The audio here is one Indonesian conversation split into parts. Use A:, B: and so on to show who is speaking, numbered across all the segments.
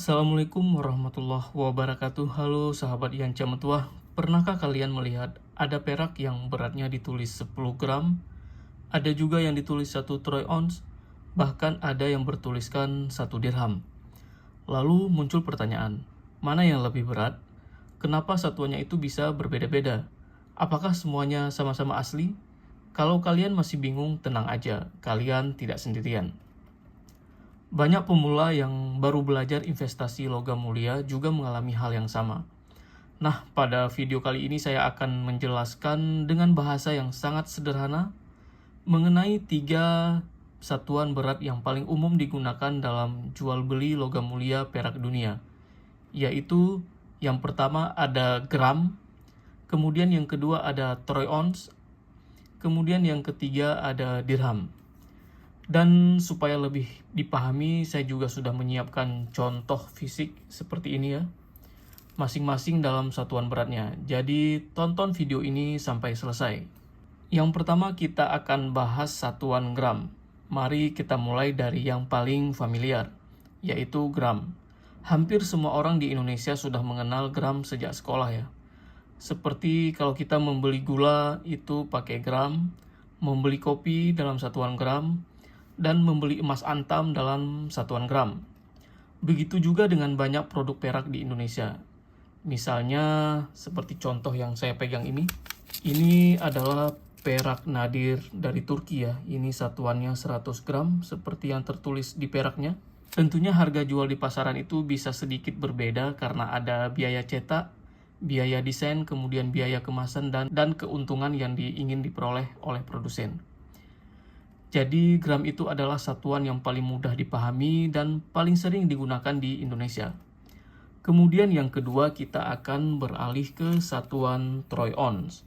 A: Assalamualaikum warahmatullahi wabarakatuh. Halo sahabat yang tua. Pernahkah kalian melihat ada perak yang beratnya ditulis 10 gram, ada juga yang ditulis 1 troy ounce, bahkan ada yang bertuliskan 1 dirham. Lalu muncul pertanyaan, mana yang lebih berat? Kenapa satuannya itu bisa berbeda-beda? Apakah semuanya sama-sama asli? Kalau kalian masih bingung, tenang aja, kalian tidak sendirian. Banyak pemula yang baru belajar investasi logam mulia juga mengalami hal yang sama. Nah, pada video kali ini saya akan menjelaskan dengan bahasa yang sangat sederhana mengenai 3 satuan berat yang paling umum digunakan dalam jual beli logam mulia perak dunia, yaitu yang pertama ada gram, kemudian yang kedua ada troy ounce, kemudian yang ketiga ada dirham. Dan supaya lebih dipahami, saya juga sudah menyiapkan contoh fisik seperti ini ya, masing-masing dalam satuan beratnya. Jadi tonton video ini sampai selesai. Yang pertama kita akan bahas satuan gram. Mari kita mulai dari yang paling familiar, yaitu gram. Hampir semua orang di Indonesia sudah mengenal gram sejak sekolah ya. Seperti kalau kita membeli gula itu pakai gram, membeli kopi dalam satuan gram, dan membeli emas antam dalam satuan gram. Begitu juga dengan banyak produk perak di Indonesia. Misalnya seperti contoh yang saya pegang ini. Ini adalah perak nadir dari Turki ya. Ini satuannya 100 gram seperti yang tertulis di peraknya. Tentunya harga jual di pasaran itu bisa sedikit berbeda karena ada biaya cetak, biaya desain, kemudian biaya kemasan dan keuntungan yang ingin diperoleh oleh produsen. Jadi gram itu adalah satuan yang paling mudah dipahami dan paling sering digunakan di Indonesia. Kemudian yang kedua kita akan beralih ke satuan troy ounce.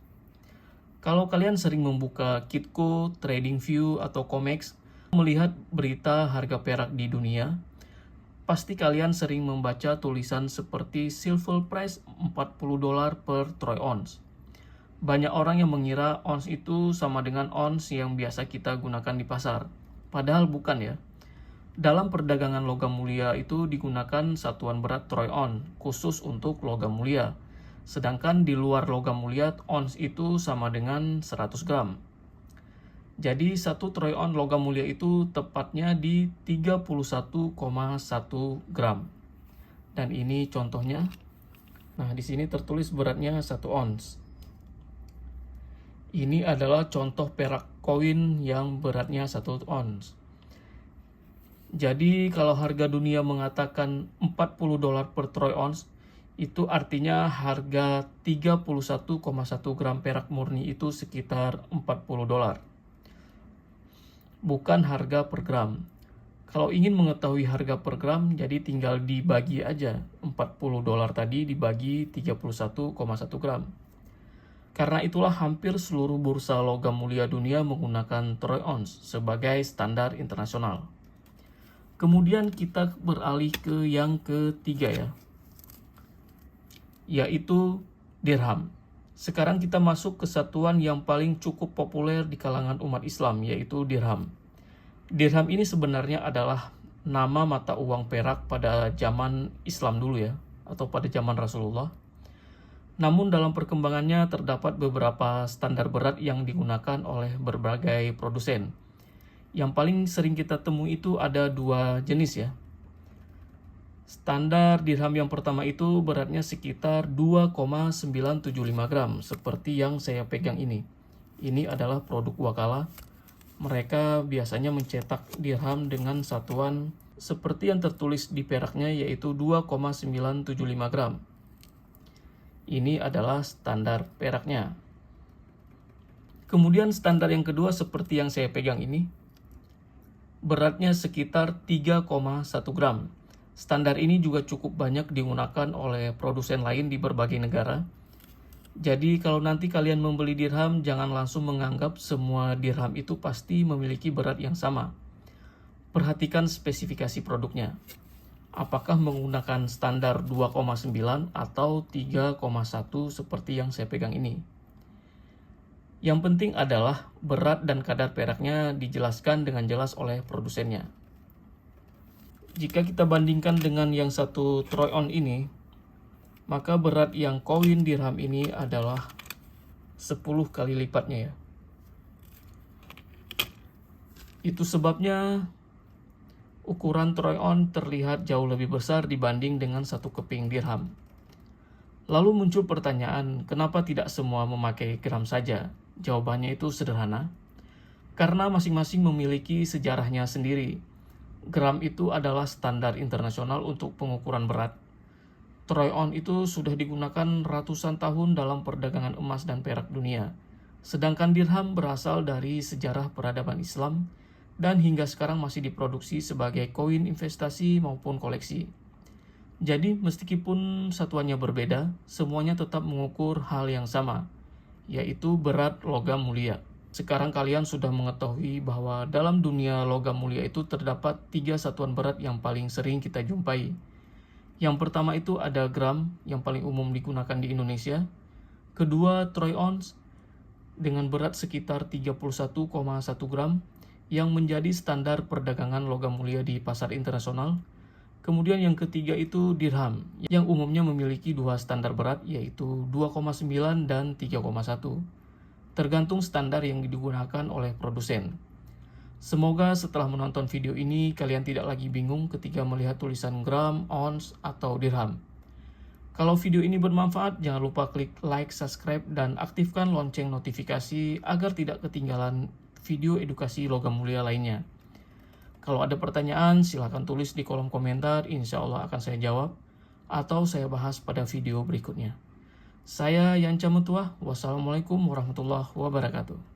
A: Kalau kalian sering membuka Kitco, TradingView, atau Comex, melihat berita harga perak di dunia, pasti kalian sering membaca tulisan seperti silver price $40 per troy ounce. Banyak orang yang mengira ons itu sama dengan ons yang biasa kita gunakan di pasar. Padahal bukan ya. Dalam perdagangan logam mulia itu digunakan satuan berat troy ounce khusus untuk logam mulia. Sedangkan di luar logam mulia ons itu sama dengan 100 gram. Jadi 1 troy ounce logam mulia itu tepatnya di 31,1 gram. Dan ini contohnya. Nah, di sini tertulis beratnya 1 ounce. Ini adalah contoh perak koin yang beratnya 1 ounce. Jadi kalau harga dunia mengatakan $40 per troy ounce, itu artinya harga 31,1 gram perak murni itu sekitar $40. Bukan harga per gram. Kalau ingin mengetahui harga per gram, jadi tinggal dibagi aja. $40 tadi dibagi 31,1 gram. Karena itulah hampir seluruh bursa logam mulia dunia menggunakan troy ounce sebagai standar internasional. Kemudian kita beralih ke yang ketiga ya, yaitu dirham. Sekarang kita masuk ke satuan yang paling cukup populer di kalangan umat Islam, yaitu dirham. Dirham ini sebenarnya adalah nama mata uang perak pada zaman Islam dulu ya, atau pada zaman Rasulullah. Namun dalam perkembangannya terdapat beberapa standar berat yang digunakan oleh berbagai produsen. Yang paling sering kita temui itu ada 2 jenis ya. Standar dirham yang pertama itu beratnya sekitar 2,975 gram, seperti yang saya pegang ini. Ini adalah produk Wakala. Mereka biasanya mencetak dirham dengan satuan seperti yang tertulis di peraknya, yaitu 2,975 gram. Ini adalah standar peraknya. Kemudian standar yang kedua seperti yang saya pegang ini, beratnya sekitar 3,1 gram. Standar ini juga cukup banyak digunakan oleh produsen lain di berbagai negara. Jadi kalau nanti kalian membeli dirham, jangan langsung menganggap semua dirham itu pasti memiliki berat yang sama. Perhatikan spesifikasi produknya. Apakah menggunakan standar 2,9 atau 3,1 seperti yang saya pegang ini. Yang penting adalah berat dan kadar peraknya dijelaskan dengan jelas oleh produsennya. Jika kita bandingkan dengan yang satu troy ounce ini, maka berat yang koin dirham ini adalah 10 kali lipatnya ya. Itu sebabnya ukuran troy ounce terlihat jauh lebih besar dibanding dengan satu keping dirham. Lalu muncul pertanyaan, kenapa tidak semua memakai gram saja? Jawabannya itu sederhana, karena masing-masing memiliki sejarahnya sendiri. Gram itu adalah standar internasional untuk pengukuran berat. Troy ounce itu sudah digunakan ratusan tahun dalam perdagangan emas dan perak dunia. Sedangkan dirham berasal dari sejarah peradaban Islam dan hingga sekarang masih diproduksi sebagai koin investasi maupun koleksi. Jadi meskipun satuannya berbeda, semuanya tetap mengukur hal yang sama, yaitu berat logam mulia. Sekarang kalian sudah mengetahui bahwa dalam dunia logam mulia itu terdapat 3 satuan berat yang paling sering kita jumpai. Yang pertama itu ada gram yang paling umum digunakan di Indonesia. Kedua, troy ounce dengan berat sekitar 31,1 gram yang menjadi standar perdagangan logam mulia di pasar internasional. Kemudian yang ketiga itu dirham yang umumnya memiliki 2 standar berat yaitu 2,9 dan 3,1. Tergantung standar yang digunakan oleh produsen. Semoga setelah menonton video ini kalian tidak lagi bingung ketika melihat tulisan gram, ounce, atau dirham. Kalau video ini bermanfaat, jangan lupa klik like, subscribe, dan aktifkan lonceng notifikasi agar tidak ketinggalan video edukasi logam mulia lainnya. Kalau ada pertanyaan, silahkan tulis di kolom komentar, insya Allah akan saya jawab, atau saya bahas pada video berikutnya. Saya Yanca Mutuah, wassalamualaikum warahmatullahi wabarakatuh.